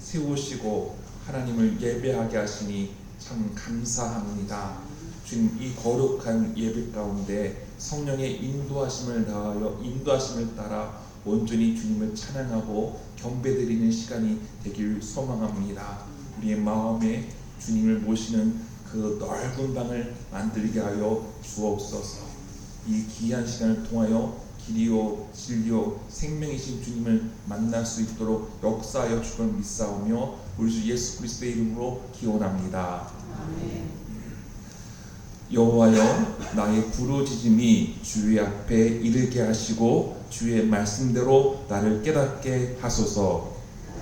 세우시고 하나님을 예배하게 하시니 참 감사합니다. 주님, 이 거룩한 예배 가운데 성령의 인도하심을 따라 온전히 주님을 찬양하고 경배드리는 시간이 되길 소망합니다. 우리의 마음에 주님을 모시는 그 넓은 방을 만들게 하여 주옵소서. 이 귀한 시간을 통하여 길이요 진리요 생명이신 주님을 만날 수 있도록 역사하여 주걸 믿사오며 우리 주 예수 그리스도의 이름으로 기원합니다. 아멘. 여호와여, 나의 부르짖음이 주의 앞에 이르게 하시고 주의 말씀대로 나를 깨닫게 하소서.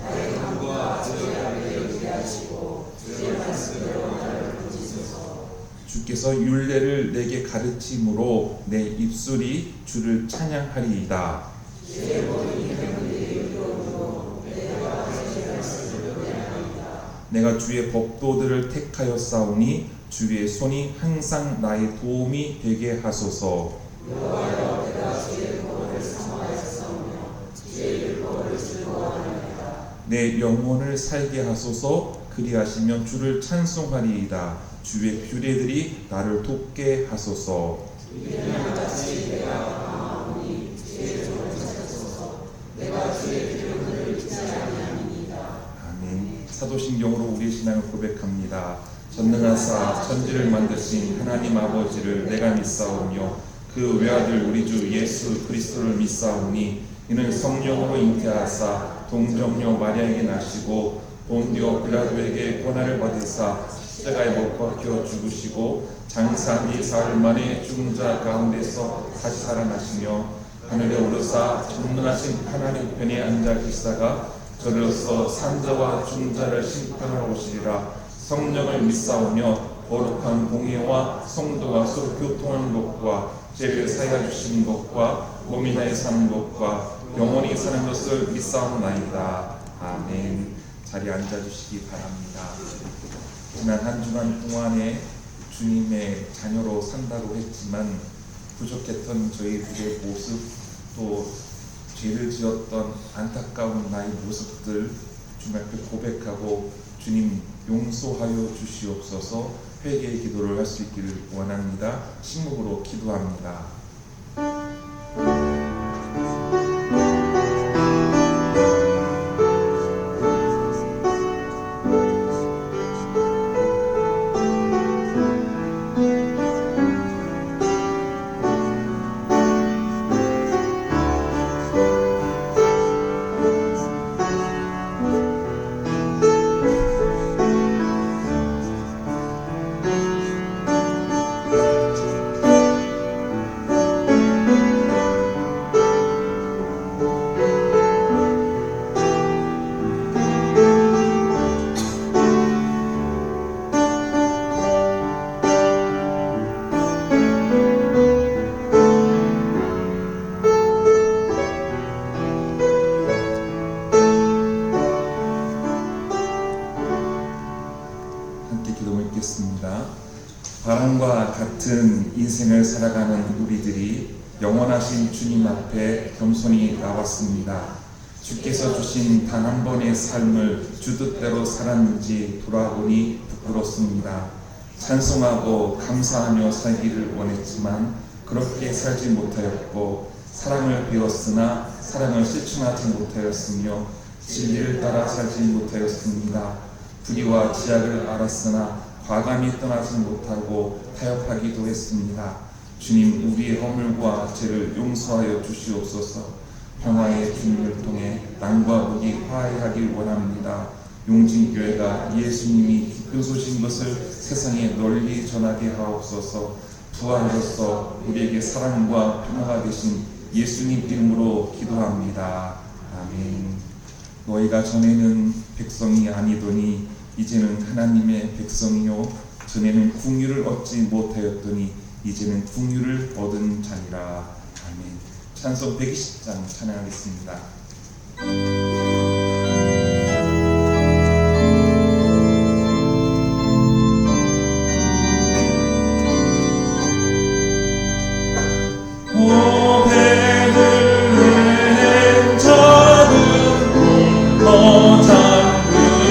나의 간구가 주의 앞에 이르게 하시고 주의 말씀대로 나를 부르짖소서. 주께서 율례를 내게 가르침으로 내 입술이 주를 찬양하리이다. 주의 모든 이름을 내 이름으로 내가 주의 말씀을 노래하리이다. 내가 주의 법도들을 택하여 싸우니 주의 손이 항상 나의 도움이 되게 하소서. 여호와여, 내가 주의 법을 사모하였사오며 주의 율법을 즐거워하나이다. 내 영혼을 살게 하소서. 그리하시면 주를 찬송하리이다. 주의 규례들이 나를 돕게 하소서. 이르면 같이 내가 강하오니 주의 종을 찾소서. 내가 주의 기름을 잊지 아니함이니이다. 아멘. 사도신경으로 우리의 신앙을 고백합니다. 전능하사 천지를 만드신 하나님 아버지를 내가 믿사오며 그 외아들 우리 주 예수 그리스도를 믿사오니 이는 성령으로 잉태하사 동정녀 마리아에게 나시고 본디오 빌라도에게 고난을 받으사 십자가에 못 박혀 죽으시고 장사한 지 사흘 만에 죽은 자 가운데서 다시 살아나시며 하늘에 오르사 전능하신 하나님 편에 앉아 계시다가 저로서 산자와 죽은 자를 심판하러 오시리라. 성령을 믿사오며 거룩한 공예와 성도가 서로 교통하는 것과 죄를 사하여 주시는 것과 몸이 나에 사는 것과 영원히 사는 것을 믿사오나이다. 아멘. 자리에 앉아주시기 바랍니다. 지난 한 주간 동안에 주님의 자녀로 산다고 했지만 부족했던 저희들의 모습, 또 죄를 지었던 안타까운 나의 모습들 주님 앞에 고백하고 주님 용서하여 주시옵소서. 회개의 기도를 할 수 있기를 원합니다. 침묵으로 기도합니다. 바람과 같은 인생을 살아가는 우리들이 영원하신 주님 앞에 겸손히 나왔습니다. 주께서 주신 단 한 번의 삶을 주 뜻대로 살았는지 돌아보니 부끄럽습니다. 찬송하고 감사하며 살기를 원했지만 그렇게 살지 못하였고 사랑을 배웠으나 사랑을 실천하지 못하였으며 진리를 따라 살지 못하였습니다. 불의와 지약을 알았으나 과감히 떠나지 못하고 타협하기도 했습니다. 주님, 우리의 허물과 죄를 용서하여 주시옵소서. 평화의 주님을 통해 남과 북이 화해하길 원합니다. 용진교회가 예수님이 기쁜 소식인 것을 세상에 널리 전하게 하옵소서. 부활로서 우리에게 사랑과 평화가 되신 예수님 이름으로 기도합니다. 아멘. 너희가 전에는 백성이 아니더니 이제는 하나님의 백성이요 전에는 궁유를 얻지 못하였더니 이제는 궁유를 얻은 자니라. 아멘. 찬송 120장 찬양하겠습니다. 오베들레헴 작은 꿈 너 잠그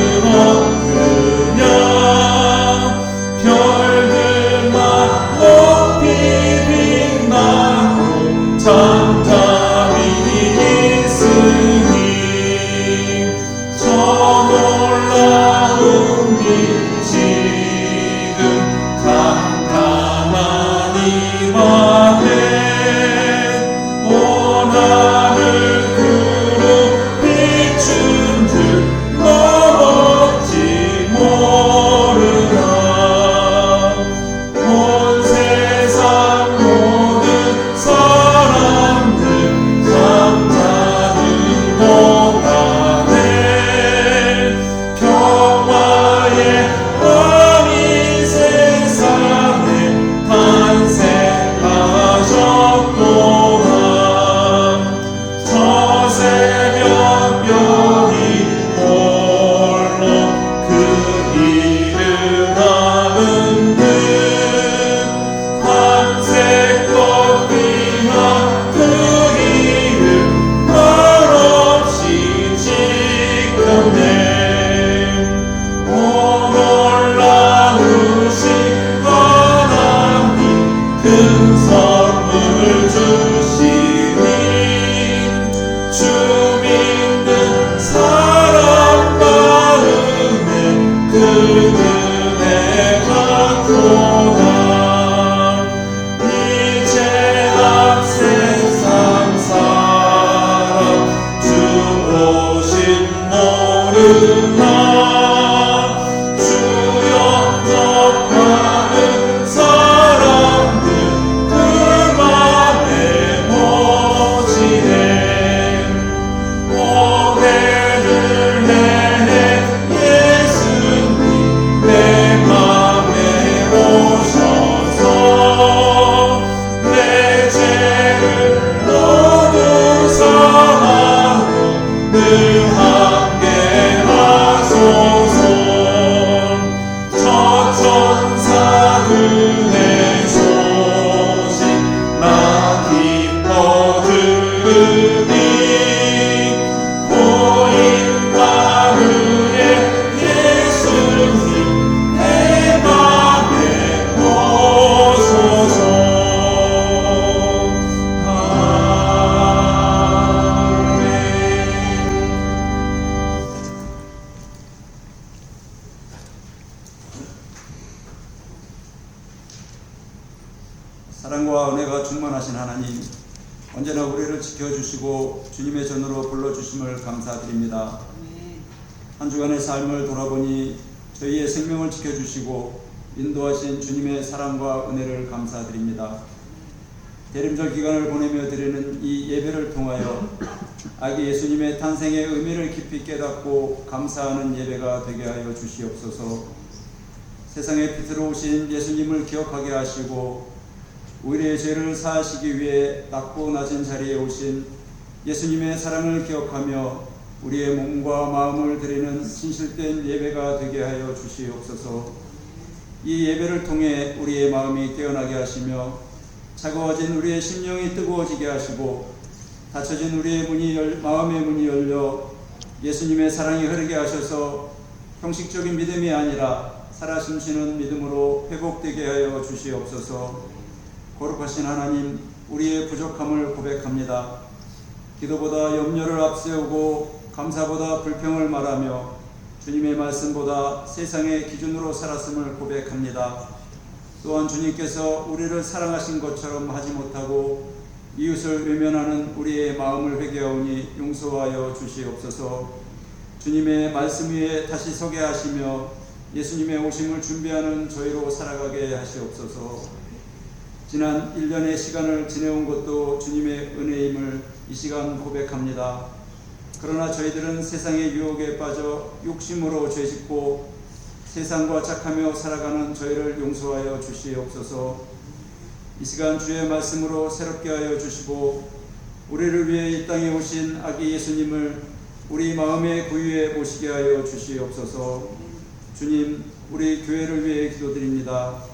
사랑과 은혜가 충만하신 하나님, 언제나 우리를 지켜주시고 주님의 전으로 불러주심을 감사드립니다. 한 주간의 삶을 돌아보니 저희의 생명을 지켜주시고 인도하신 주님의 사랑과 은혜를 감사드립니다. 대림절 기간을 보내며 드리는 이 예배를 통하여 아기 예수님의 탄생의 의미를 깊이 깨닫고 감사하는 예배가 되게 하여 주시옵소서. 세상에 빛으로 오신 예수님을 기억하게 하시고 우리의 죄를 사하시기 위해 낮고 낮은 자리에 오신 예수님의 사랑을 기억하며 우리의 몸과 마음을 드리는 진실된 예배가 되게 하여 주시옵소서. 이 예배를 통해 우리의 마음이 깨어나게 하시며 차가워진 우리의 심령이 뜨거워지게 하시고 닫혀진 우리의 마음의 문이 열려 예수님의 사랑이 흐르게 하셔서 형식적인 믿음이 아니라 살아 숨쉬는 믿음으로 회복되게 하여 주시옵소서. 거룩하신 하나님, 우리의 부족함을 고백합니다. 기도보다 염려를 앞세우고 감사보다 불평을 말하며 주님의 말씀보다 세상의 기준으로 살았음을 고백합니다. 또한 주님께서 우리를 사랑하신 것처럼 하지 못하고 이웃을 외면하는 우리의 마음을 회개하오니 용서하여 주시옵소서. 주님의 말씀 위에 다시 서게 하시며 예수님의 오심을 준비하는 저희로 살아가게 하시옵소서. 지난 1년의 시간을 지내온 것도 주님의 은혜임을 이 시간 고백합니다. 그러나 저희들은 세상의 유혹에 빠져 욕심으로 죄짓고 세상과 착하며 살아가는 저희를 용서하여 주시옵소서. 이 시간 주의 말씀으로 새롭게 하여 주시고 우리를 위해 이 땅에 오신 아기 예수님을 우리 마음의 구유에 모시게 하여 주시옵소서. 주님, 우리 교회를 위해 기도드립니다.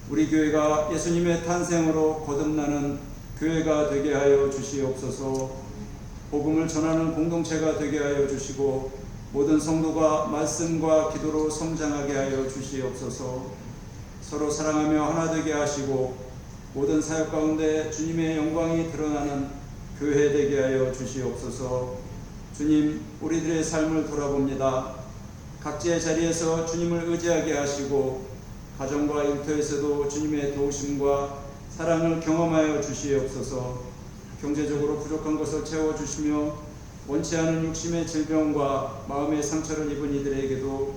우리 교회가 예수님의 탄생으로 거듭나는 교회가 되게 하여 주시옵소서. 복음을 전하는 공동체가 되게 하여 주시고 모든 성도가 말씀과 기도로 성장하게 하여 주시옵소서. 서로 사랑하며 하나 되게 하시고 모든 사역 가운데 주님의 영광이 드러나는 교회 되게 하여 주시옵소서. 주님, 우리들의 삶을 돌아봅니다. 각지의 자리에서 주님을 의지하게 하시고 가정과 일터에서도 주님의 도우심과 사랑을 경험하여 주시옵소서. 경제적으로 부족한 것을 채워주시며 원치 않은 육심의 질병과 마음의 상처를 입은 이들에게도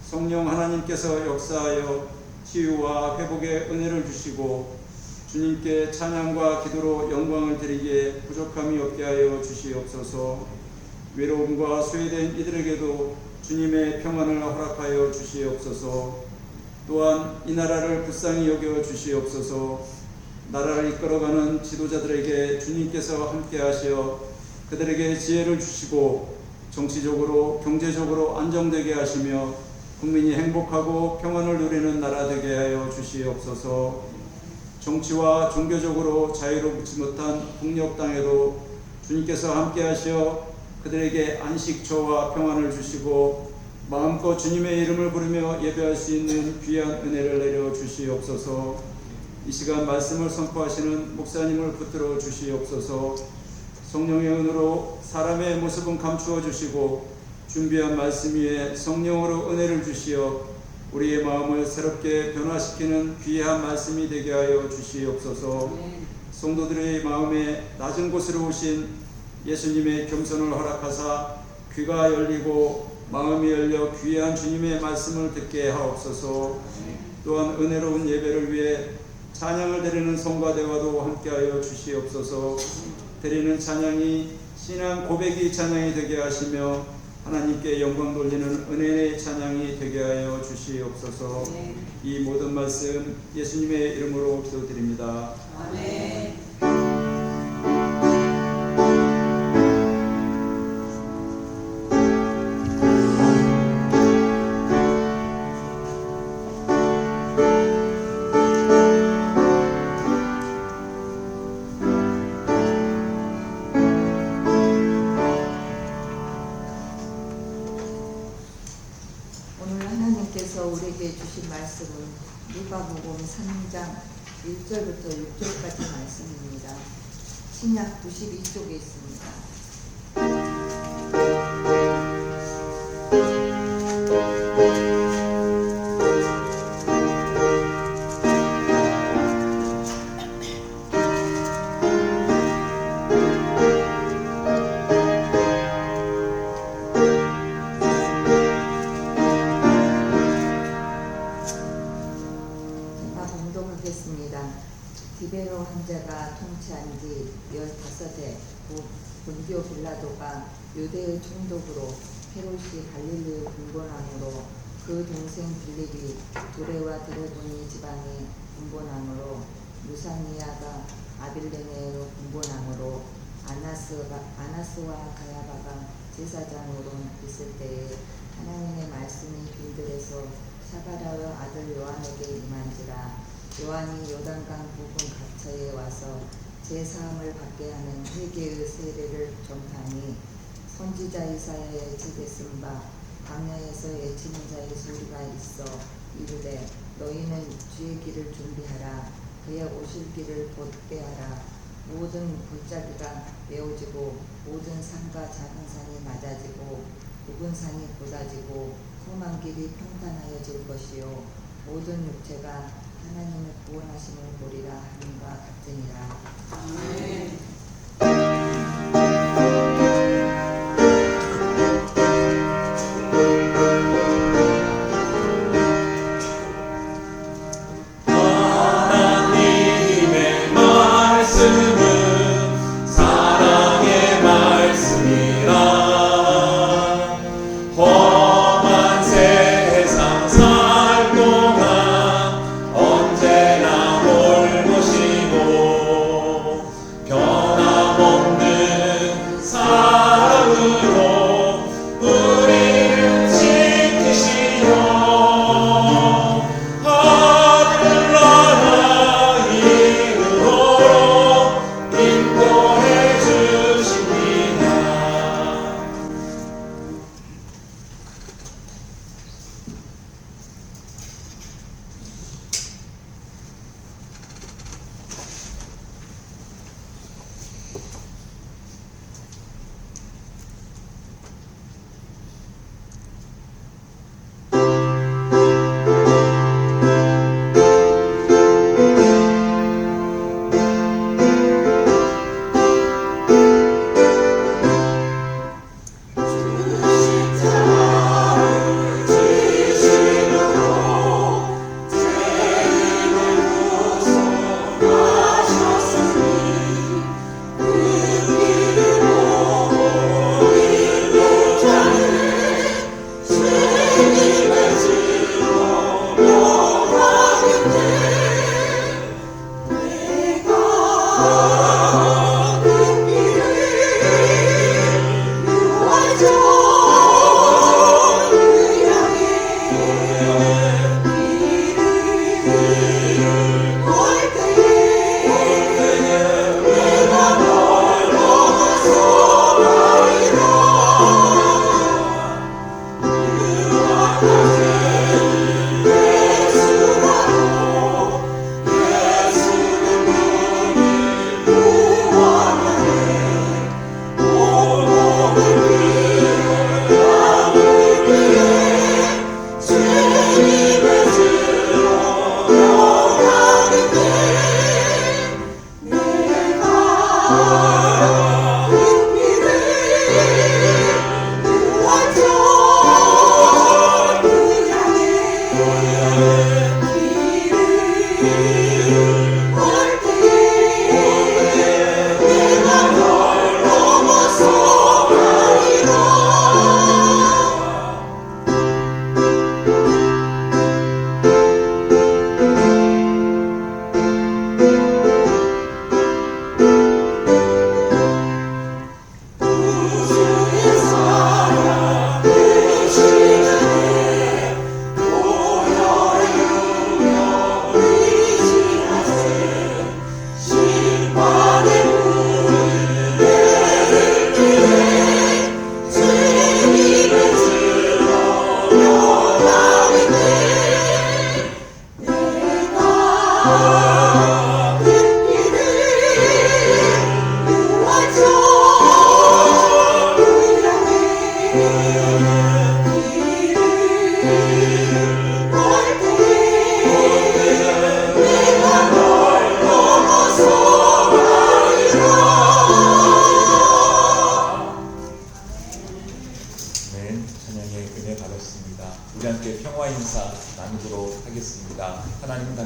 성령 하나님께서 역사하여 치유와 회복의 은혜를 주시고 주님께 찬양과 기도로 영광을 드리기에 부족함이 없게 하여 주시옵소서. 외로움과 소외된 이들에게도 주님의 평안을 허락하여 주시옵소서. 또한 이 나라를 불쌍히 여겨 주시옵소서. 나라를 이끌어가는 지도자들에게 주님께서 함께 하시어 그들에게 지혜를 주시고 정치적으로 경제적으로 안정되게 하시며 국민이 행복하고 평안을 누리는 나라 되게 하여 주시옵소서. 정치와 종교적으로 자유롭지 못한 북녘 땅에도 주님께서 함께 하시어 그들에게 안식처와 평안을 주시고 마음껏 주님의 이름을 부르며 예배할 수 있는 귀한 은혜를 내려 주시옵소서. 이 시간 말씀을 선포하시는 목사님을 붙들어 주시옵소서. 성령의 은혜로 사람의 모습은 감추어 주시고 준비한 말씀 위에 성령으로 은혜를 주시어 우리의 마음을 새롭게 변화시키는 귀한 말씀이 되게 하여 주시옵소서. 성도들의 마음에 낮은 곳으로 오신 예수님의 겸손을 허락하사 귀가 열리고 마음이 열려 귀한 주님의 말씀을 듣게 하옵소서. 또한 은혜로운 예배를 위해 찬양을 드리는 성가대와도 함께하여 주시옵소서. 드리는 찬양이 신앙 고백이 찬양이 되게 하시며 하나님께 영광 돌리는 은혜의 찬양이 되게 하여 주시옵소서. 이 모든 말씀 예수님의 이름으로 기도드립니다. 아멘. 우리에게 주신 말씀은 누가복음 3장 1절부터 6절까지 말씀입니다. 신약 92쪽에 있습니다. 읽겠습니다. 디베로 황제가 통치한 지 15해 본디오 빌라도가 유대의 총독으로 헤롯이 갈릴리의 분본왕으로 그 동생 빌립이 두레와 드레보니 지방의 분본왕으로 무사니아가 아빌레네의 분본왕으로 아나스와 가야바가 제사장으로 있을 때에 하나님의 말씀이 빈들에서 사가랴의 아들 요한에게 임한지라. 요한이 요단강 부근 각처에 와서 제사함을 받게 하는 회개의 세례를 전파하니 선지자 이사야의 책에 쓴 바 광야에서 외치는 자의 소리가 있어 이르되 너희는 주의 길을 준비하라. 그의 오실 길을 곧 꾀하라. 모든 골짜기가 메워지고 모든 산과 작은 산이 낮아지고 굽은 산이 곧아지고 험한 길이 평탄하여질 것이요 모든 육체가 하나님의 구원하심을 보리라 함과 같으니라. 아멘. 하나님의 말씀은 사랑의 말씀이라. 험한 세상 살 동안 언제나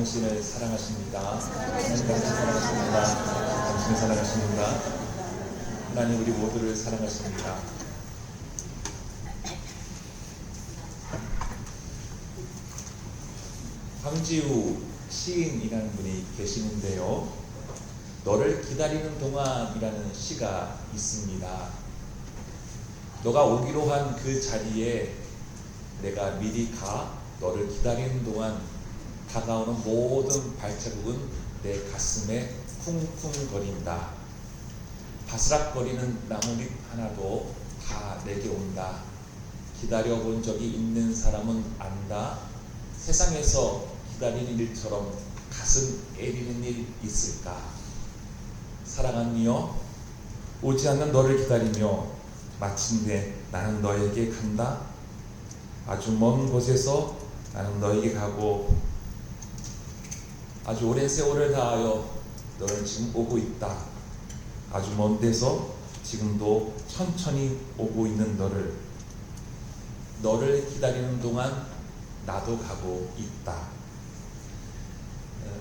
당신을 사랑하십니다. 하나님 당신 사랑하십니다. 당신을 사랑하십니다. 하나님 우리 모두를 사랑하십니다. 황지우 시인이라는 분이 계시는데요. 너를 기다리는 동안이라는 시가 있습니다. 너가 오기로 한 그 자리에 내가 미리 가 너를 기다리는 동안 다가오는 모든 발자국은 내 가슴에 쿵쿵거린다. 바스락거리는 나뭇잎 하나도 다 내게 온다. 기다려본 적이 있는 사람은 안다. 세상에서 기다리는 일처럼 가슴 애리는 일 있을까? 사랑하는 이여, 오지 않는 너를 기다리며 마침내 나는 너에게 간다. 아주 먼 곳에서 나는 너에게 가고 아주 오랜 세월을 다하여 너는 지금 오고 있다. 아주 먼 데서 지금도 천천히 오고 있는 너를 기다리는 동안 나도 가고 있다.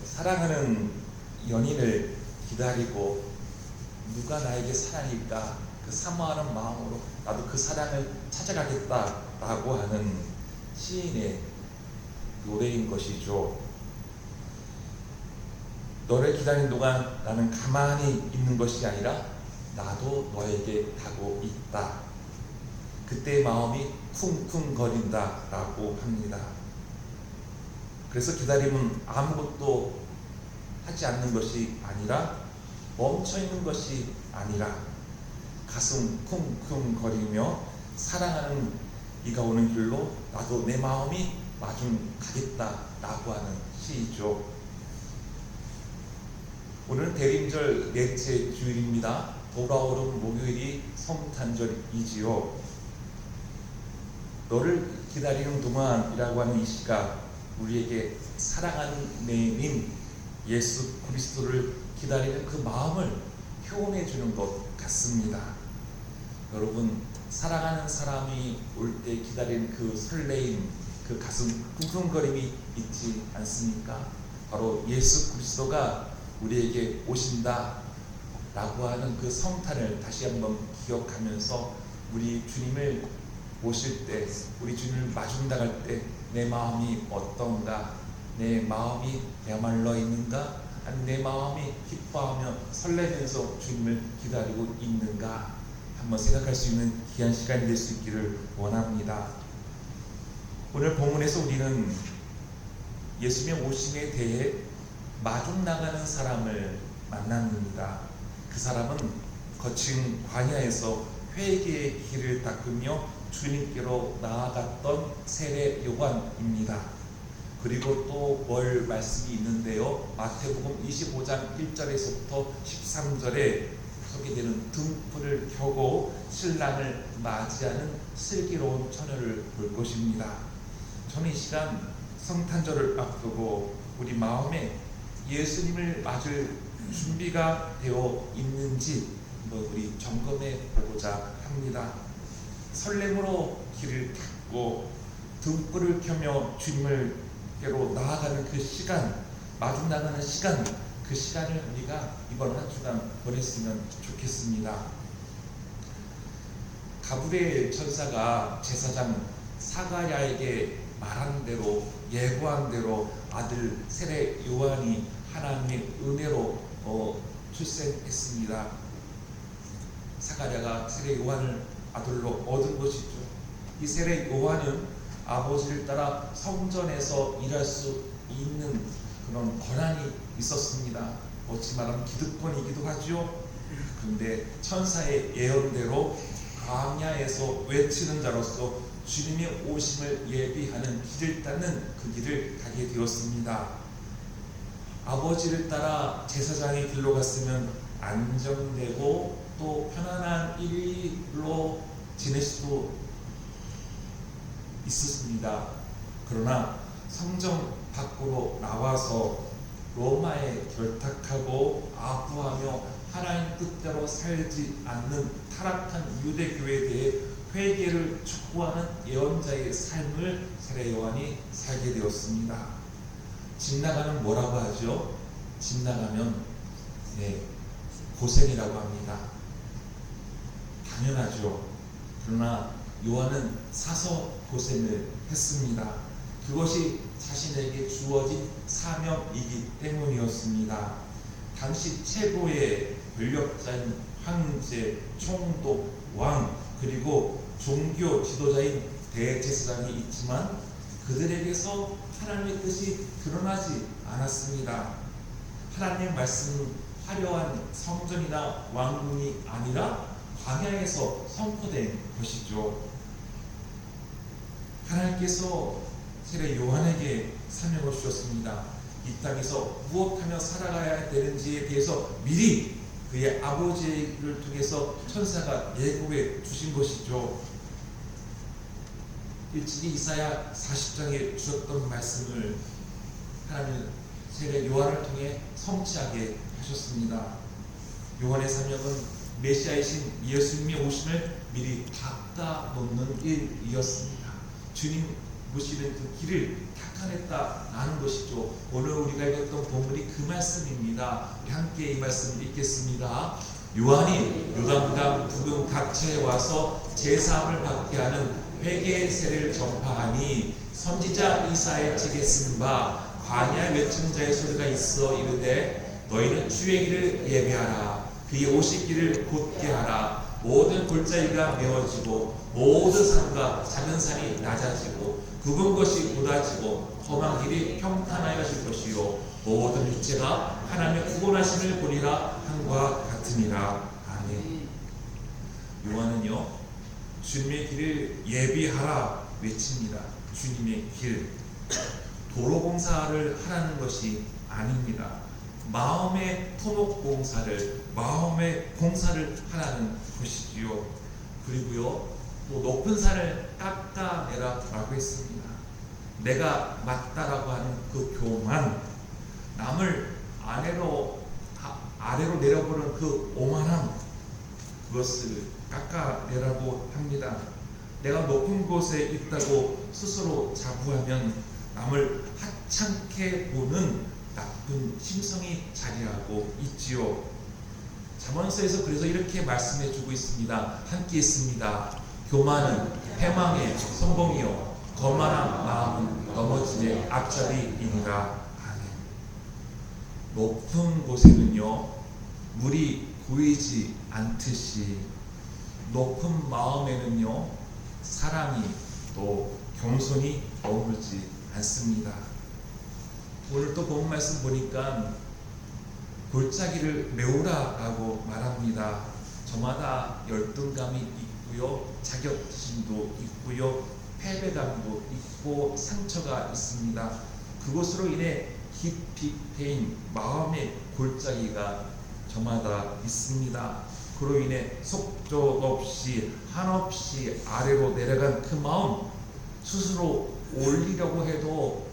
사랑하는 연인을 기다리고 누가 나에게 사랑일까 그 사모하는 마음으로 나도 그 사랑을 찾아가겠다라고 하는 시인의 노래인 것이죠. 너를 기다리는 동안 나는 가만히 있는 것이 아니라 나도 너에게 가고 있다. 그때 마음이 쿵쿵거린다 라고 합니다. 그래서 기다림은 아무것도 하지 않는 것이 아니라 멈춰있는 것이 아니라 가슴 쿵쿵거리며 사랑하는 이가 오는 길로 나도 내 마음이 마중 가겠다라고 하는 시이죠. 오늘은 대림절 넷째 주일입니다. 돌아오는 목요일이 성탄절이지요. 너를 기다리는 동안이라고 하는 이 시가 우리에게 사랑하는 내인 예수 그리스도를 기다리는 그 마음을 표현해 주는 것 같습니다. 여러분, 사랑하는 사람이 올 때 기다리는 그 설레임, 그 가슴 쿵쿵거림이 있지 않습니까? 바로 예수 그리스도가 우리에게 오신다 라고 하는 그 성탄을 다시 한번 기억하면서 우리 주님을 모실 때, 우리 주님을 마중 나갈 때 내 마음이 어떤가, 내 마음이 메말라 있는가, 아니 내 마음이 기뻐하며 설레면서 주님을 기다리고 있는가 한번 생각할 수 있는 귀한 시간이 될 수 있기를 원합니다. 오늘 본문에서 우리는 예수님의 오심에 대해 마중 나가는 사람을 만납니다. 그 사람은 거친 광야에서 회개의 길을 닦으며 주님께로 나아갔던 세례 요한입니다. 그리고 또 뭘 말씀이 있는데요. 마태복음 25장 1절에서부터 13절에 소개되는 등불을 켜고 신랑을 맞이하는 슬기로운 처녀를 볼 것입니다. 저는 이 시간 성탄절을 앞두고 우리 마음에 예수님을 맞을 준비가 되어 있는지 한번 우리 점검해 보고자 합니다. 설렘으로 길을 닫고 등불을 켜며 주님께로 나아가는 그 시간, 마중 나가는 시간, 그 시간을 우리가 이번 한 주간 보냈으면 좋겠습니다. 가브리엘 천사가 제사장 사가랴에게 말한 대로, 예고한 대로 아들 세례 요한이 하나님의 은혜로 출생했습니다. 사가랴가 세례 요한을 아들로 얻은 것이죠. 이 세례 요한은 아버지를 따라 성전에서 일할 수 있는 그런 권한이 있었습니다. 어찌 말하면 기득권이기도 하죠. 그런데 천사의 예언대로 광야에서 외치는 자로서 주님의 오심을 예비하는 길을 닦는 그 길을 가게 되었습니다. 아버지를 따라 제사장의 길로 갔으면 안정되고 또 편안한 일로 지낼 수도 있었습니다. 그러나 성전 밖으로 나와서 로마에 결탁하고 아부하며 하나님 뜻대로 살지 않는 타락한 유대교회에 대해 회개를 촉구하는 예언자의 삶을 세례 요한이 살게 되었습니다. 집 나가면 뭐라고 하죠? 집 나가면 고생이라고 합니다. 당연하죠. 그러나 요한은 사서 고생을 했습니다. 그것이 자신에게 주어진 사명이기 때문이었습니다. 당시 최고의 권력자인 황제, 총독, 왕, 그리고 종교 지도자인 대제사장이 있지만 그들에게서 하나님의 뜻이 드러나지 않았습니다. 하나님의 말씀은 화려한 성전이나 왕궁이 아니라 광야에서 선포된 것이죠. 하나님께서 세례 요한에게 사명을 주셨습니다. 이 땅에서 무엇하며 살아가야 되는지에 대해서 미리 그의 아버지를 통해서 천사가 예고해 주신 것이죠. 일찍이 이사야 40장에 주셨던 말씀을 하나님 세례 요한을 통해 성취하게 하셨습니다. 요한의 사명은 메시아이신 예수님의 오심을 미리 닦아 놓는 일이었습니다. 주님 모시는 그 길을 닦아냈다라는 것이죠. 오늘 우리가 읽었던 본문이 그 말씀입니다. 우리 함께 이 말씀을 읽겠습니다. 요한이 요단강 부근 각처에 와서 제사함을 받게 하는 회개의 세례를 전파하니 선지자 이사야의 책에 쓴 바 광야 외치는 자의 소리가 있어 이르되 너희는 주의 길을 예배하라. 그의 오실 길을 곧게 하라. 모든 골짜기가 메워지고 모든 산과 작은 산이 낮아지고 굽은 것이 곧아지고 험한 길이 평탄하여질 것이요 모든 육체가 하나님의 구원하심을 보리라 함과 같으니라. 아멘. 요한은요 주님의 길을 예비하라 외칩니다. 주님의 길, 도로공사를 하라는 것이 아닙니다. 마음의 토목공사를, 마음의 공사를 하라는 것이지요. 그리고요 또 높은 산을 깎아내라라고 했습니다. 내가 맞다라고 하는 그 교만, 남을 아래로 내려보는 그 오만함, 그것을 깎아내라고 합니다. 내가 높은 곳에 있다고 스스로 자부하면 남을 하찮게 보는 나쁜 심성이 자리하고 있지요. 잠언서에서 그래서 이렇게 말씀해 주고 있습니다. 함께 있습니다. 교만은 패망의 선봉이요 거만한 마음은 넘어짐의 앞잡이이니라. 아멘. 높은 곳에는요 물이 고이지 않듯이 높은 마음에는요 사랑이 또 겸손이 머물지 않습니다. 오늘 또 본 말씀 보니까 골짜기를 메우라라고 말합니다. 저마다 열등감이 있고요, 자격지심도 있고요, 패배감도 있고 상처가 있습니다. 그것으로 인해 깊이 패인 마음의 골짜기가 저마다 있습니다. 그로 인해 속절없이 한없이 아래로 내려간 그 마음, 스스로 올리려고 해도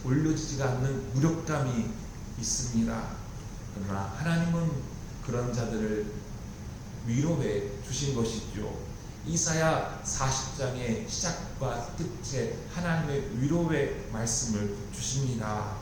올려지지가 않는 무력감이 있습니다. 그러나 하나님은 그런 자들을 위로해 주신 것이죠. 이사야 40장의 시작과 끝에 하나님의 위로의 말씀을 주십니다.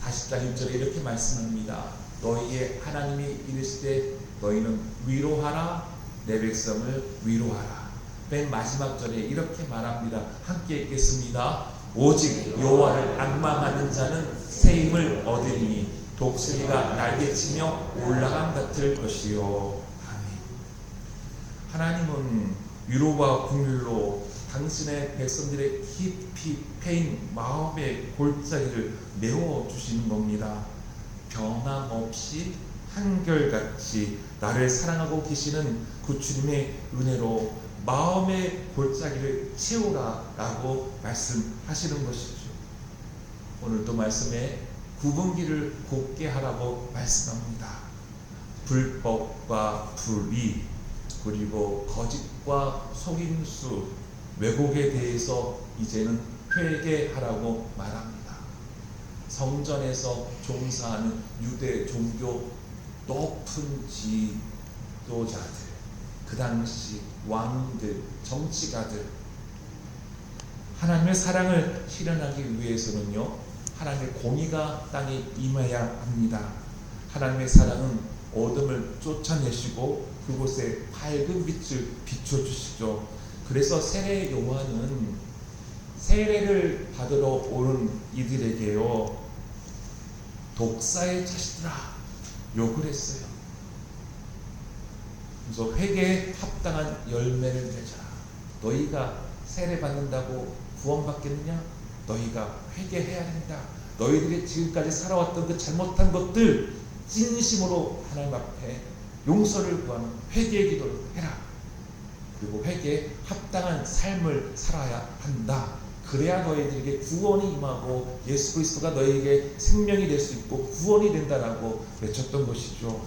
40장 1절에 이렇게 말씀합니다. 너희의 하나님이 이르시되 너희는 위로하라, 내 백성을 위로하라. 맨 마지막 절에 이렇게 말합니다. 함께 읽겠습니다. 오직 여호와를 앙망하는 자는 새 힘을 얻으리니 독수리가 날개치며 올라간 같을 것이요. 아멘. 하나님은 위로와 긍휼로 당신의 백성들의 깊이 패인 마음의 골짜기를 메워주시는 겁니다. 변함없이 한결같이 나를 사랑하고 계시는 그 주님의 은혜로 마음의 골짜기를 채우라라고 말씀하시는 것이죠. 오늘도 말씀에 굽은 길을 곧게 하라고 말씀합니다. 불법과 불의, 그리고 거짓과 속임수, 왜곡에 대해서 이제는 회개하라고 말합니다. 성전에서 종사하는 유대 종교 높은 지도자들, 그 당시 왕들, 정치가들, 하나님의 사랑을 실현하기 위해서는요 하나님의 공의가 땅에 임해야 합니다. 하나님의 사랑은 어둠을 쫓아내시고 그곳에 밝은 빛을 비춰주시죠. 그래서 세례 요한은 세례를 받으러 오는 이들에게요, 독사의 자식들아 욕을 했어요. 그래서 회개에 합당한 열매를 맺어라. 너희가 세례 받는다고 구원받겠느냐? 너희가 회개해야 된다. 너희들이 지금까지 살아왔던 그 잘못한 것들 진심으로 하나님 앞에 용서를 구하는 회개의 기도를 해라. 그리고 회개에 합당한 삶을 살아야 한다. 그래야 너희들에게 구원이 임하고 예수 그리스도가 너희에게 생명이 될 수 있고 구원이 된다라고 외쳤던 것이죠.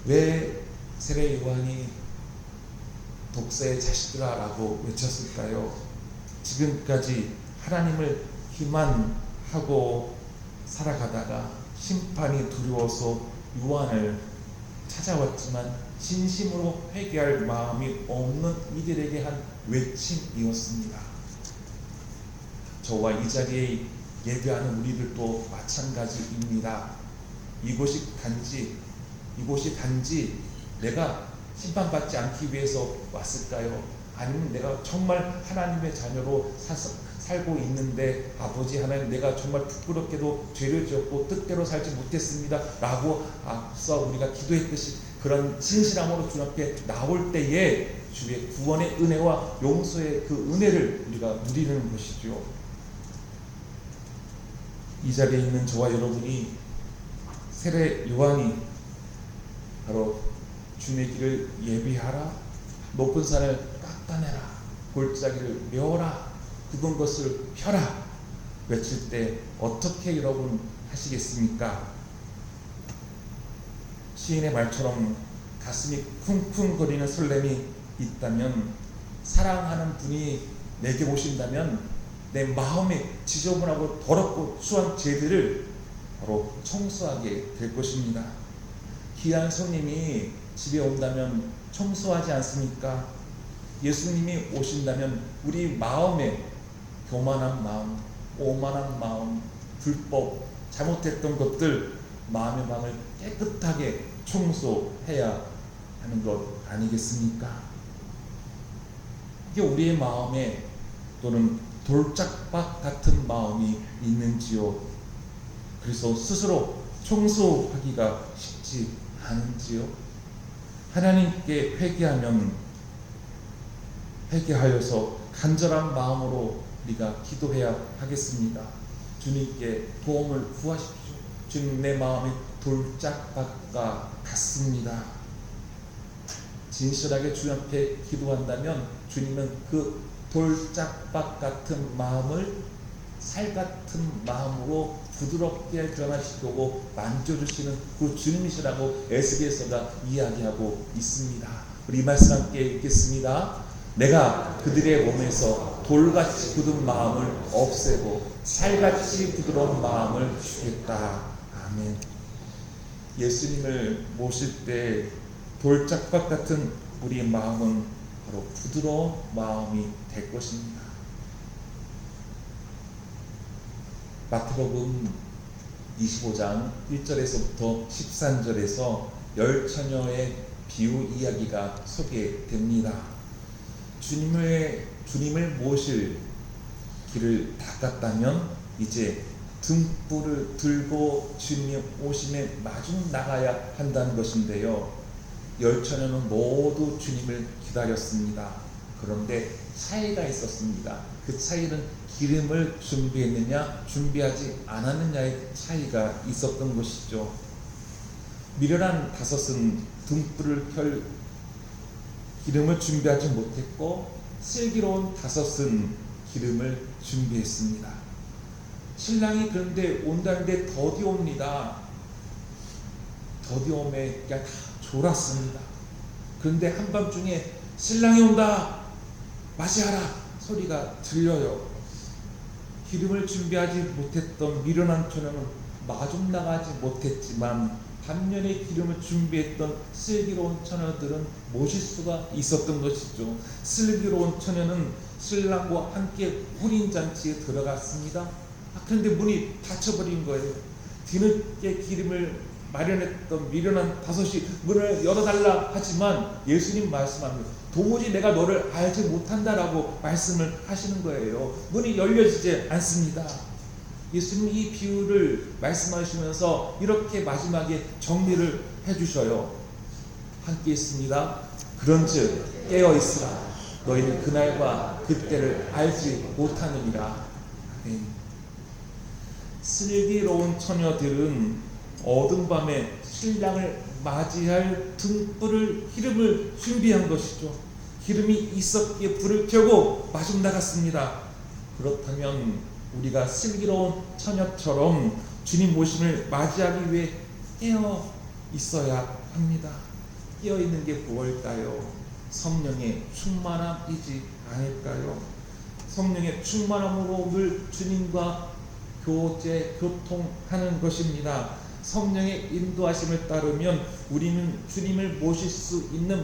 왜 세례 요한이 독사의 자식들아 라고 외쳤을까요? 지금까지 하나님을 기만하고 살아가다가 심판이 두려워서 요한을 찾아왔지만 진심으로 회개할 마음이 없는 이들에게 한 외침이었습니다. 저와 이 자리에 예배하는 우리들도 마찬가지입니다. 이곳이 단지 내가 심판받지 않기 위해서 왔을까요? 아니면 내가 정말 하나님의 자녀로 살고 있는데 아버지 하나님, 내가 정말 부끄럽게도 죄를 지었고 뜻대로 살지 못했습니다 라고 앞서 우리가 기도했듯이 그런 진실함으로 주 앞에 나올 때에 주의 구원의 은혜와 용서의 그 은혜를 우리가 누리는 것이죠. 이 자리에 있는 저와 여러분이 세례 요한이 바로 주님의 길을 예비하라, 높은 산을 깎아내라, 골짜기를 메워라, 굳은 것을 펴라 외칠 때 어떻게 여러분 하시겠습니까? 시인의 말처럼 가슴이 쿵쿵거리는 설렘이 있다면, 사랑하는 분이 내게 오신다면 내 마음에 지저분하고 더럽고 추한 죄들을 바로 청소하게 될 것입니다. 귀한 손님이 집에 온다면 청소하지 않습니까? 예수님이 오신다면 우리 마음에 교만한 마음, 오만한 마음, 불법, 잘못했던 것들, 마음의 방을 깨끗하게 청소해야 하는 것 아니겠습니까? 이게 우리의 마음에 또는 돌짝박 같은 마음이 있는지요? 그래서 스스로 청소하기가 쉽지 않은지요? 하나님께 회개하여서 간절한 마음으로 우리가 기도해야 하겠습니다. 주님께 도움을 구하십시오. 주님, 내 마음이 돌짝박과 같습니다. 진실하게 주님 앞에 기도한다면 주님은 그 돌짝박 같은 마음을 살 같은 마음으로 부드럽게 변화시키고 만져주시는 그 주님이시라고 에스겔서가 이야기하고 있습니다. 우리 말씀 함께 읽겠습니다. 내가 그들의 몸에서 돌같이 굳은 마음을 없애고 살같이 부드러운 마음을 주겠다. 아멘. 예수님을 모실 때 돌짝박 같은 우리의 마음은 바로 부드러운 마음이 될 것입니다. 마태복음 25장 1절에서부터 13절에서 10처녀의 비유 이야기가 소개됩니다. 주님을 모실 길을 닦았다면 이제 등불을 들고 주님이 오심에 마중 나가야 한다는 것인데요. 10처녀는 모두 주님을 기다렸습니다. 그런데 차이가 있었습니다. 그 차이는 기름을 준비했느냐 준비하지 않았느냐의 차이가 있었던 것이죠. 미련한 5은 등불을 켤 기름을 준비하지 못했고, 슬기로운 5은 기름을 준비했습니다. 신랑이 그런데 온다는데 더디 옵니다. 더디 오매 그냥 다 졸았습니다. 그런데 한밤중에 신랑이 온다, 맞이하라 소리가 들려요. 기름을 준비하지 못했던 미련한 처녀는 마중 나가지 못했지만 반면에 기름을 준비했던 슬기로운 처녀들은 모실 수가 있었던 것이죠. 슬기로운 처녀는 신랑과 함께 혼인잔치에 들어갔습니다. 그런데 문이 닫혀버린 거예요. 뒤늦게 기름을 마련했던 미련한 다섯이 문을 열어달라 하지만 예수님 말씀합니다. 도무지 내가 너를 알지 못한다라고 말씀을 하시는 거예요. 문이 열려지지 않습니다. 예수님 이 비유를 말씀하시면서 이렇게 마지막에 정리를 해주셔요. 함께 있습니다. 그런즉 깨어있으라. 너희는 그날과 그때를 알지 못하느니라. 아멘. 슬기로운 처녀들은 어두운 밤에 신랑을 맞이할 등불을 기름을 준비한 것이죠. 기름이 있었기에 불을 켜고 마중 나갔습니다. 그렇다면 우리가 슬기로운 처녀처럼 주님 오심을 맞이하기 위해 깨어 있어야 합니다. 깨어 있는 게 무엇일까요? 성령의 충만함이지 않을까요? 성령의 충만함으로 늘 주님과 교통하는 것입니다. 성령의 인도하심을 따르면 우리는 주님을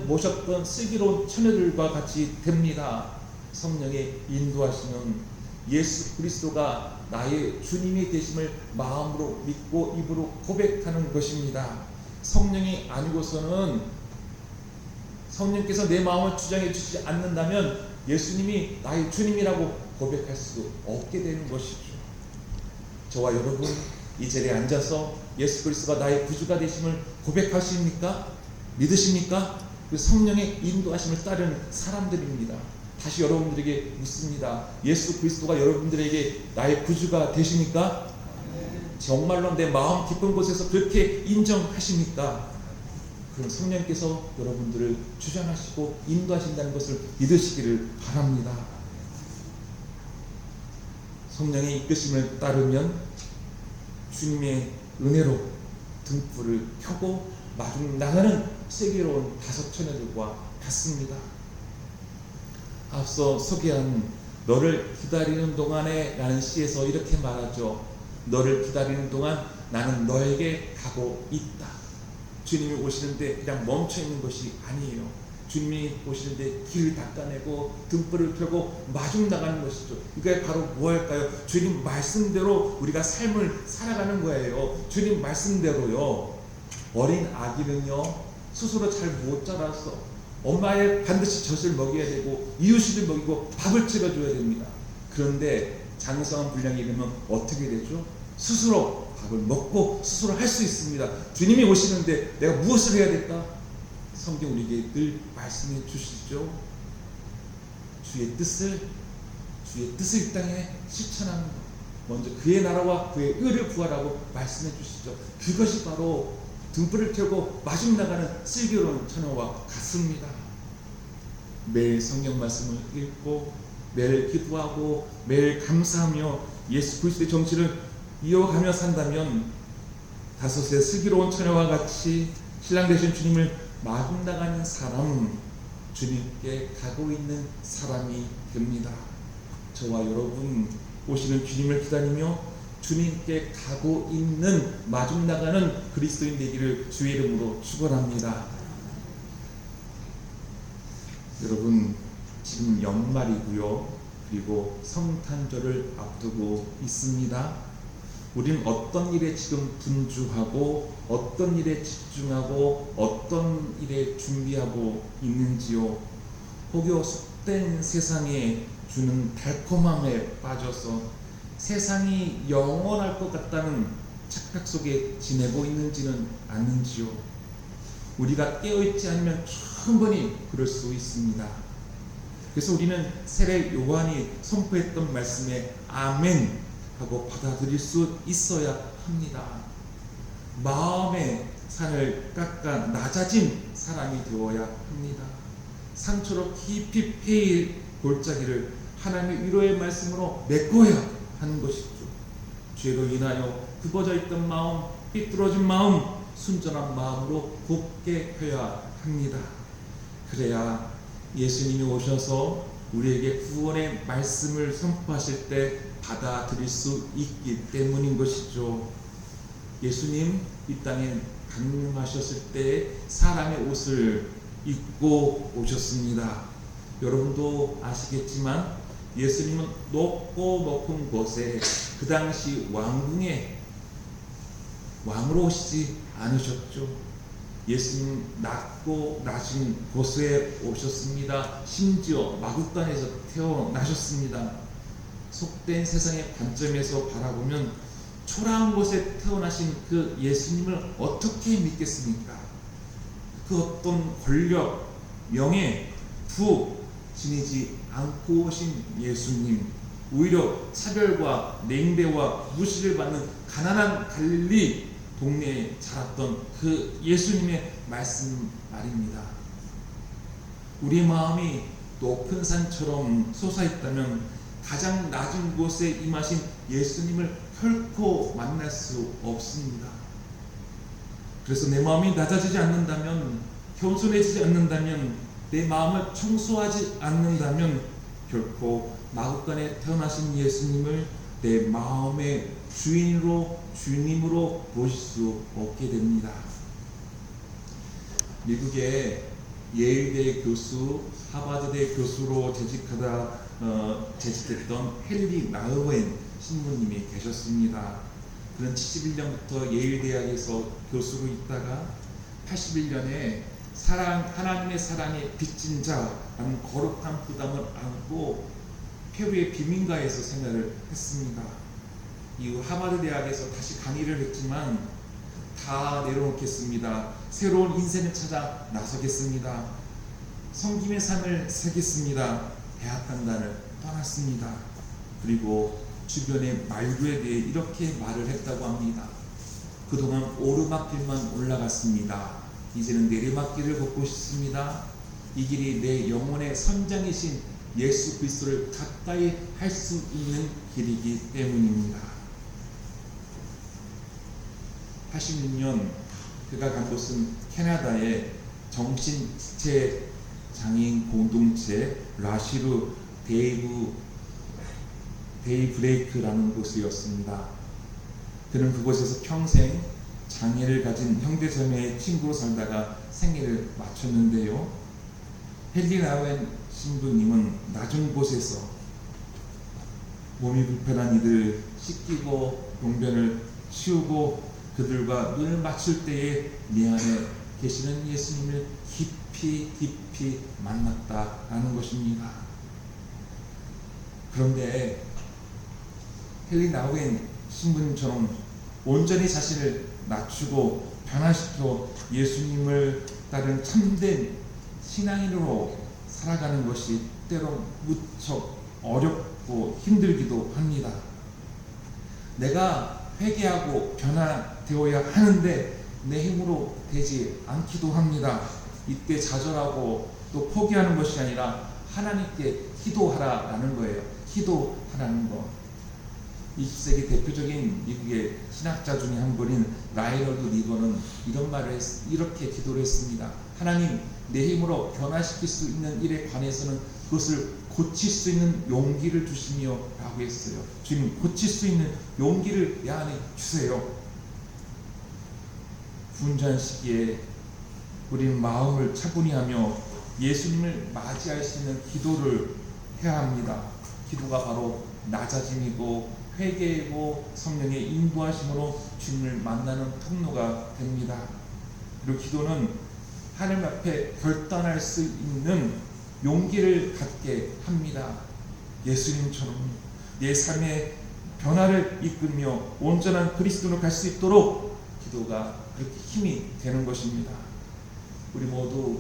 모셨던 슬기로운 처녀들과 같이 됩니다. 성령의 인도하심은 예수 그리스도가 나의 주님이 되심을 마음으로 믿고 입으로 고백하는 것입니다. 성령이 아니고서는 성령께서 내 마음을 주장해 주시지 않는다면 예수님이 나의 주님이라고 고백할 수 없게 되는 것이죠. 저와 여러분 이 자리에 앉아서 예수 그리스도가 나의 구주가 되심을 고백하십니까? 믿으십니까? 그 성령의 인도하심을 따르는 사람들입니다. 다시 여러분들에게 묻습니다. 예수 그리스도가 여러분들에게 나의 구주가 되십니까? 정말로 내 마음 깊은 곳에서 그렇게 인정하십니까? 그럼 성령께서 여러분들을 주장하시고 인도하신다는 것을 믿으시기를 바랍니다. 성령의 이끄심을 따르면 주님의 은혜로 등불을 켜고 마중 나가는 슬기로운 다섯 처녀들과 같습니다. 앞서 소개한 너를 기다리는 동안에 라는 시에서 이렇게 말하죠. 너를 기다리는 동안 나는 너에게 가고 있다. 주님이 오시는데 그냥 멈춰있는 것이 아니에요. 주님이 오시는데 길을 닦아내고 등불을 켜고 마중 나가는 것이죠. 이게 바로 뭐할까요? 주님 말씀대로 우리가 삶을 살아가는 거예요. 주님 말씀대로요. 어린 아기는요 스스로 잘 못 자라서 엄마의 반드시 젖을 먹여야 되고 이유식을 먹이고 밥을 채워줘야 됩니다. 그런데 장성한 분량이 이르면 어떻게 되죠? 스스로 밥을 먹고 스스로 할 수 있습니다. 주님이 오시는데 내가 무엇을 해야 될까? 성경 우리에게 늘 말씀해 주시죠. 주의 뜻을 이 땅에 실천하는 것. 먼저 그의 나라와 그의 의를 구하라고 말씀해 주시죠. 그것이 바로 등불을 켜고 마중 나가는 슬기로운 처녀와 같습니다. 매일 성경 말씀을 읽고 매일 기도하고 매일 감사하며 예수 그리스도의 정신을 이어가며 산다면 다섯의 슬기로운 처녀와 같이 신랑 되신 주님을 마중 나가는 사람, 주님께 가고 있는 사람이 됩니다. 저와 여러분 오시는 주님을 기다리며 주님께 가고 있는 마중 나가는 그리스도인 되기를 주의 이름으로 축원합니다. 여러분 지금 연말이고요. 그리고 성탄절을 앞두고 있습니다. 우리는 어떤 일에 지금 분주하고 어떤 일에 집중하고 어떤 일에 준비하고 있는지요. 혹여 속된 세상에 주는 달콤함에 빠져서 세상이 영원할 것 같다는 착각 속에 지내고 있는지는 않는지요. 우리가 깨어있지 않으면 충분히 그럴 수 있습니다. 그래서 우리는 세례 요한이 선포했던 말씀에 아멘 하고 받아들일 수 있어야 합니다. 마음의 산을 깎아 낮아진 사람이 되어야 합니다. 상처로 깊이 패일 골짜기를 하나님의 위로의 말씀으로 메꿔야 하는 것이죠. 죄로 인하여 굽어져 있던 마음, 삐뚤어진 마음, 순전한 마음으로 곱게 해야 합니다. 그래야 예수님이 오셔서 우리에게 구원의 말씀을 선포하실 때 받아들일 수 있기 때문인 것이죠. 예수님 이 땅에 강림하셨을 때 사람의 옷을 입고 오셨습니다. 여러분도 아시겠지만 예수님은 높고 높은 곳에 그 당시 왕궁에 왕으로 오시지 않으셨죠. 예수님 낮고 낮은 곳에 오셨습니다. 심지어 마구간에서 태어나셨습니다. 속된 세상의 관점에서 바라보면 초라한 곳에 태어나신 그 예수님을 어떻게 믿겠습니까? 그 어떤 권력, 명예, 부 지니지 않고 오신 예수님, 오히려 차별과 냉대와 무시를 받는 가난한 갈릴리 동네에 자랐던 그 예수님의 말씀 말입니다. 우리 마음이 높은 산처럼 솟아있다면 가장 낮은 곳에 임하신 예수님을 결코 만날 수 없습니다. 그래서 내 마음이 낮아지지 않는다면, 겸손해지지 않는다면, 내 마음을 청소하지 않는다면 결코 마구간에 태어나신 예수님을 내 마음의 주님으로 모실 수 없게 됩니다. 미국의 예일대 교수, 하버드대 교수로 재직했던 헨리 나우엔 신부님이 계셨습니다. 그는 71년부터 예일대학에서 교수로 있다가 81년에 하나님의 사랑에 빚진 자라는 거룩한 부담을 안고 페루의 비민가에서 생활을 했습니다. 이후 하버드 대학에서 다시 강의를 했지만 다 내려놓겠습니다. 새로운 인생을 찾아 나서겠습니다. 섬김의 삶을 살겠습니다. 대학 강단을 떠났습니다. 그리고 주변의 말구에 대해 이렇게 말을 했다고 합니다. 그동안 오르막길만 올라갔습니다. 이제는 내리막길을 걷고 싶습니다. 이 길이 내 영혼의 선장이신 예수 그리스도를 가까이 할 수 있는 길이기 때문입니다. 86년 그가 간 곳은 캐나다의 정신지체 장애인 공동체 라시루 데이브레이크라는 곳이었습니다. 그는 그곳에서 평생 장애를 가진 형제자매의 친구로 살다가 생애를 마쳤는데요. 헨리 나우엔 신부님은 낮은 곳에서 몸이 불편한 이들 씻기고 용변을 치우고 그들과 눈을 맞출 때에 내 안에 계시는 예수님을 깊이 만났다라는 것입니다. 그런데 헨리 나우엔 신부님처럼 온전히 자신을 낮추고 변화시켜 예수님을 따른 참된 신앙인으로 살아가는 것이 때론 무척 어렵고 힘들기도 합니다. 내가 회개하고 변화되어야 하는데 내 힘으로 되지 않기도 합니다. 이때 좌절하고 또 포기하는 것이 아니라 하나님께 기도하라라는 거예요. 기도하라는 거. 20세기 대표적인 미국의 신학자 중에 한 분인 라이널드 리버는 이렇게 기도를 했습니다. 하나님, 내 힘으로 변화시킬 수 있는 일에 관해서는 그것을 고칠 수 있는 용기를 주시며 라고 했어요. 주님, 고칠 수 있는 용기를 내 안에 주세요. 분주한 시기에 우리는 마음을 차분히 하며 예수님을 맞이할 수 있는 기도를 해야 합니다. 기도가 바로 낮아짐이고 회개이고 성령의 인도하심으로 주님을 만나는 통로가 됩니다. 그리고 기도는 하나님 앞에 결단할 수 있는 용기를 갖게 합니다. 예수님처럼 내 삶의 변화를 이끌며 온전한 그리스도로 갈 수 있도록 기도가 그렇게 힘이 되는 것입니다. 우리 모두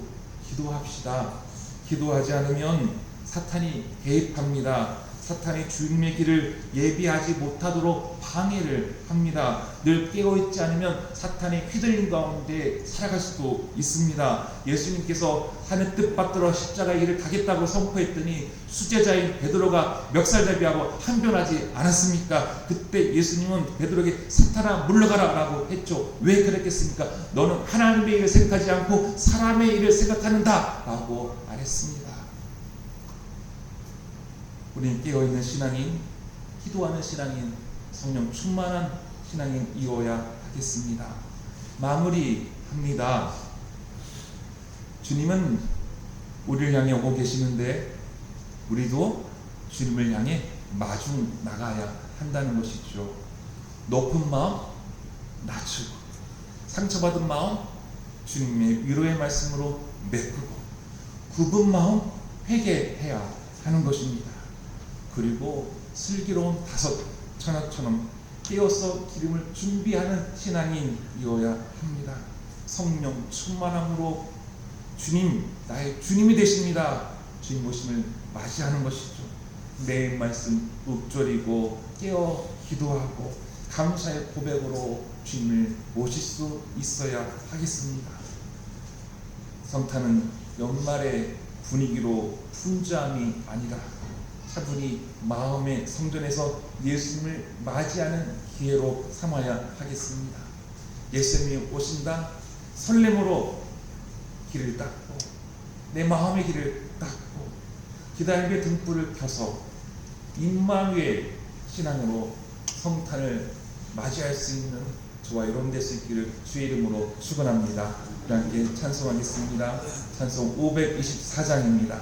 기도합시다. 기도하지 않으면 사탄이 개입합니다. 사탄이 주님의 길을 예비하지 못하도록 방해를 합니다. 늘 깨어있지 않으면 사탄이 휘둘린 가운데 살아갈 수도 있습니다. 예수님께서 하늘 뜻받들어 십자가의 길을 가겠다고 선포했더니 수제자인 베드로가 멱살잡이하고 항변하지 않았습니까? 그때 예수님은 베드로에게 사탄아 물러가라 라고 했죠. 왜 그랬겠습니까? 너는 하나님의 일을 생각하지 않고 사람의 일을 생각하는다 라고 말했습니다. 우리는 깨어있는 신앙인, 기도하는 신앙인, 성령 충만한 신앙인이어야 하겠습니다. 마무리합니다. 주님은 우리를 향해 오고 계시는데 우리도 주님을 향해 마주 나가야 한다는 것이죠. 높은 마음 낮추고, 상처받은 마음 주님의 위로의 말씀으로 메꾸고, 굽은 마음 회개해야 하는 것입니다. 그리고 슬기로운 다섯 처녀처럼 깨어서 기름을 준비하는 신앙인이어야 합니다. 성령 충만함으로 주님, 나의 주님이 되십니다. 주님 오심을 맞이하는 것이죠. 내 말씀 읊조리고 깨어 기도하고 감사의 고백으로 주님을 모실 수 있어야 하겠습니다. 성탄은 연말의 분위기로 풍자함이 아니라 차분히 마음의 성전에서 예수님을 맞이하는 기회로 삼아야 하겠습니다. 예수님이 오신다 설렘으로 길을 닦고, 내 마음의 길을 닦고, 기다림의 등불을 켜서 임마누엘 신앙으로 성탄을 맞이할 수 있는 저와 여러분 될 수 있기를 주의 이름으로 축원합니다. 함께 찬송하겠습니다. 찬송 524장입니다.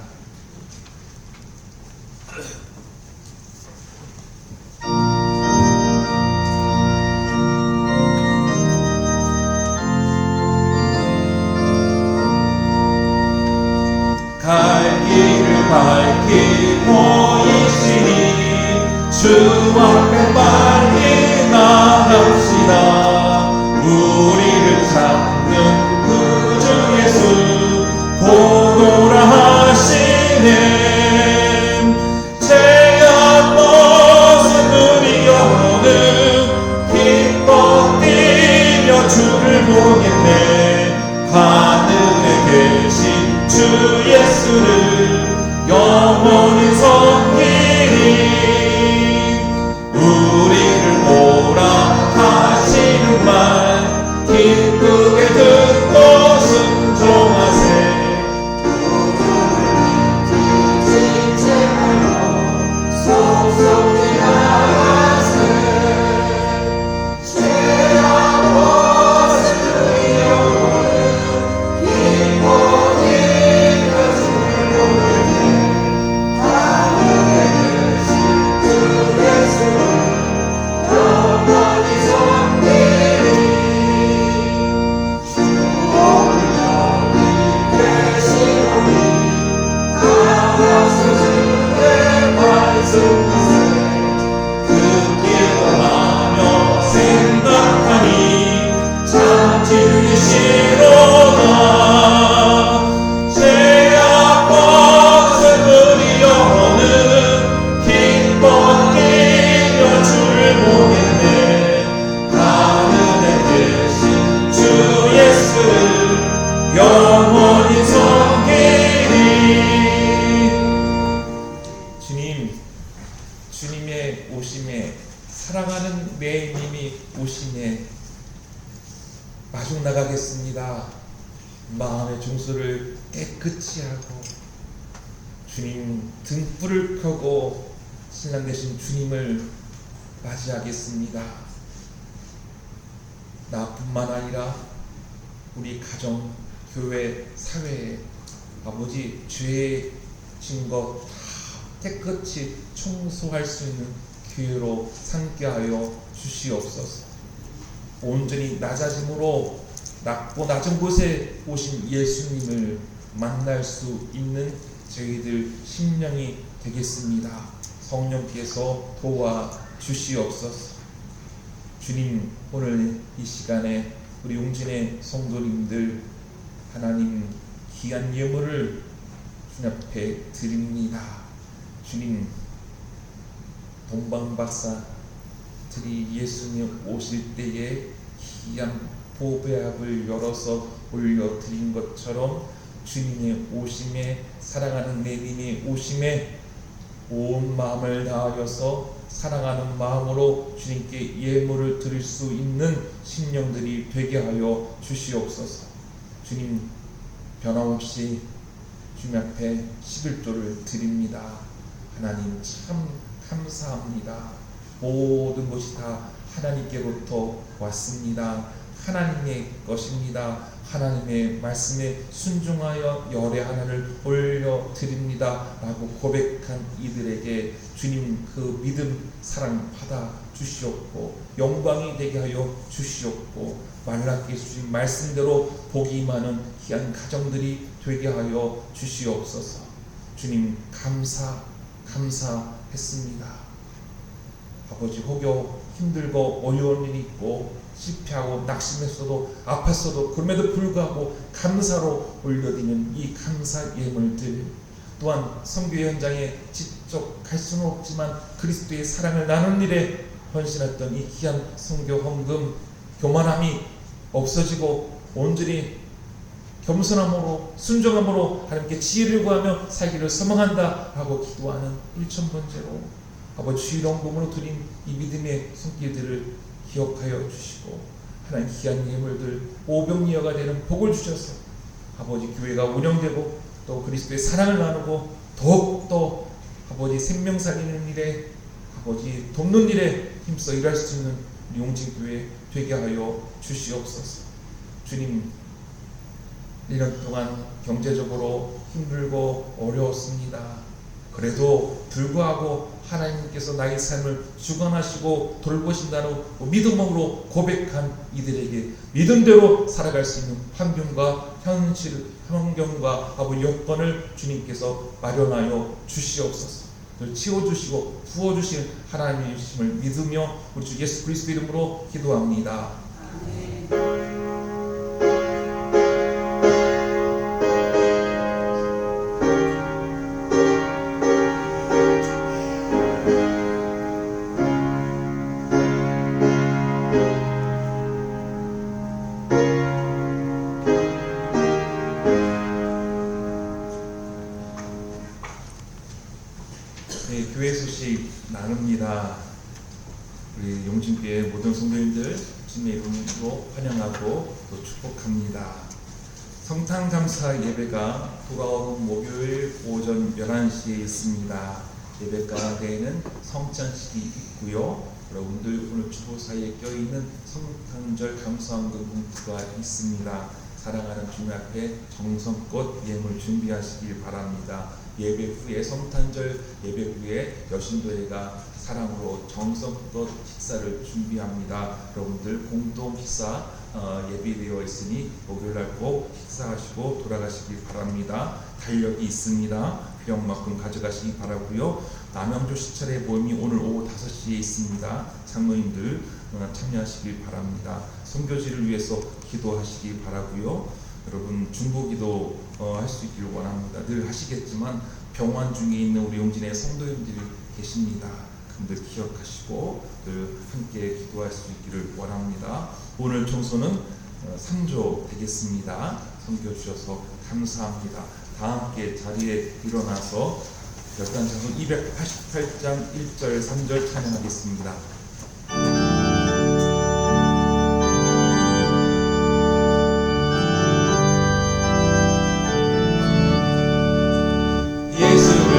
갈 길을 밝히고 계시니 주 앞에 빨리 나갑시다. 우리를 찾는 구주 예수 보노라 하시네. 죄악 벗은 우리 영혼은 기뻐 뛰며 주를 보겠네. 하늘에 계신 주 예수를 영원히 섬기리. 우리를 보라 하시는 말 기쁘게 듣고 순종하세. 지체 말고 속속히 나가세. 죄악 벗은 우리 영혼은 기뻐 뛰며 주를 보겠네. 하늘에 계신 주 예수를 영원히 섬기리. 주 오늘 여기 계시오니 나가서 주의 말씀하세. 듣기만 하며 생각하니 참 진리시로다. 죄악 벗은 우리 영혼은 기뻐 뛰며 주를 보겠네. 하늘에 계신 주 예수를 영원히 섬기리. 주님, 주님의 오심에, 사랑하는 내 님이 오심에 마중 나가겠습니다. 마음의 중수를 깨끗이 하고 주님 등불을 켜고 신랑 되신 주님을 맞이하겠습니다. 나뿐만 아니라 우리 가정, 교회, 사회에 아버지 죄의 증거 다 깨끗이 청소할 수 있는 기회로 삼게 하여 주시옵소서. 온전히 낮아짐으로 낮고 낮은 곳에 오신 예수님을 만날 수 있는 저희들 심령이 되겠습니다. 성령께서 도와 주시옵소서. 주님, 오늘 이 시간에 우리 용진의 성도님들 하나님 귀한 예물을 주님 앞에 드립니다. 주님, 동방박사들이 예수님 오실 때에 귀한 보배합을 열어서 올려드린 것처럼 주님의 오심에, 사랑하는 내님의 오심에 온 마음을 다하여서 사랑하는 마음으로 주님께 예물을 드릴 수 있는 심령들이 되게 하여 주시옵소서. 주님, 변함없이 주님 앞에 11조를 드립니다. 하나님 참 감사합니다. 모든 것이 다 하나님께로부터 왔습니다. 하나님의 것입니다. 하나님의 말씀에 순종하여 열의 하나를 올려드립니다 라고 고백한 이들에게 주님 그 믿음 사랑 받아 주시옵고 영광이 되게 하여 주시옵고 말라기 주신 말씀대로 복이 임하는 귀한 가정들이 되게 하여 주시옵소서. 주님 감사했습니다. 아버지 혹여 힘들고 어려운 일이 있고 실패하고 낙심했어도 아팠어도 그럼에도 불구하고 감사로 올려드리는 이 감사 예물들 또한 선교 현장에 직접 갈 수는 없지만 그리스도의 사랑을 나눈 일에 헌신했던 이 귀한 선교 헌금 교만함이 없어지고 온전히 겸손함으로 순종함으로 하나님께 지혜를 구하며 살기를 소망한다 하고 기도하는 1,000번째로 아버지 주일 헌금으로 드린 이 믿음의 손길들을 기억하여 주시고 하나님 귀한 예물들 오병이어가 되는 복을 주셔서 아버지 교회가 운영되고 또 그리스도의 사랑을 나누고 더욱더 아버지 생명 살리는 일에 아버지 돕는 일에 힘써 일할 수 있는 용진교회 되게 하여 주시옵소서. 주님 1년 동안 경제적으로 힘들고 어려웠습니다. 그래도 불구하고 하나님께서 나의 삶을 주관하시고 돌보신다는 믿음으로 고백한 이들에게 믿음대로 살아갈 수 있는 환경과 환경과 여건을 주님께서 마련하여 주시옵소서. 채워주시고 부어주신 하나님이심을 믿으며 우리 주 예수 그리스도 이름으로 기도합니다. 아멘. 교회 소식 나눕니다. 우리 용진교회 모든 성도님들 주님의 이름으로 환영하고 또 축복합니다. 성탄감사 예배가 돌아오는 목요일 오전 11시에 있습니다. 예배 가운데에는 성찬식이 있고요. 여러분들 오늘 주보사에 껴있는 성탄절 감사헌금 봉투가 있습니다. 사랑하는 주님 앞에 정성껏 예물 준비하시길 바랍니다. 예배 후에 성탄절 예배 후에 여신도회가 사랑으로 정성껏 식사를 준비합니다. 여러분들 공동 식사 예비되어 있으니 목요일날 꼭 식사하시고 돌아가시길 바랍니다. 달력이 있습니다. 필요한 만큼 가져가시기 바라고요. 남양주 시찰의 모임이 오늘 오후 5시에 있습니다. 장로님들 참여하시길 바랍니다. 선교지를 위해서 기도하시기 바라고요. 여러분 중보기도 할 수 있기를 원합니다. 늘 하시겠지만 병환 중에 있는 우리 용진의 성도님들이 계십니다. 그분들 기억하시고 늘 함께 기도할 수 있기를 원합니다. 오늘 청소는 3조 되겠습니다. 섬겨주셔서 감사합니다. 다 함께 자리에 일어나서 열단창소 288장 1절 3절 찬양하겠습니다. 예수님을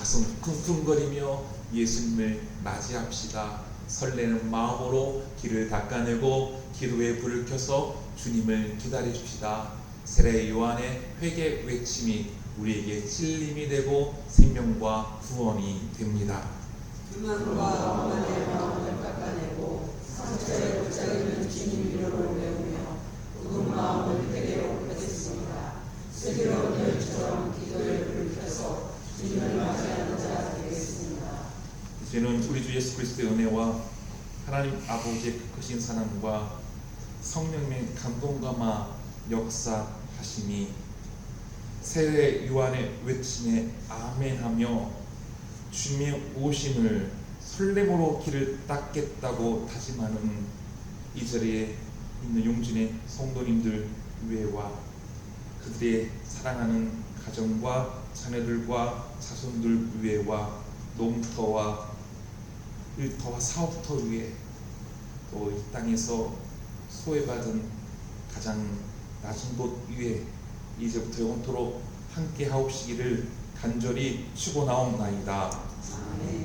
가슴 쿵쿵거리며 예수님을 맞이합시다. 설레는 마음으로 길을 닦아내고 기도의 불을 켜서 주님을 기다리십시다. 세례 요한의 회개 외침이 우리에게 찔림이 되고 생명과 구원이 됩니다. 불만과 오만의 마음을 깎아내고 상처에 붙잡이는 주님 이름을 외우며 묵은 마음을 회개로 펴겠습니다. 슬기로운 열처럼 기도의 불을 켜서 주님을 맞이하는 자 되겠습니다. 이제는 우리 주 예수 그리스도의 은혜와 하나님 아버지의 크신 사랑과 성령의 감동감화 역사하심이 세례 요한의 외침에 아멘하며 주님의 오심을 설렘으로 길을 닦겠다고 다짐하는 이 자리에 있는 용진의 성도님들 위에와 그들의 사랑하는 가정과 자녀들과 자손들 위에와 농터와 일터와 사업터 위에 또 이 땅에서 소외받은 가장 낮은 곳 위에 이제부터 영원토록 함께 하옵시기를 간절히 축원하옵나이다. 아멘.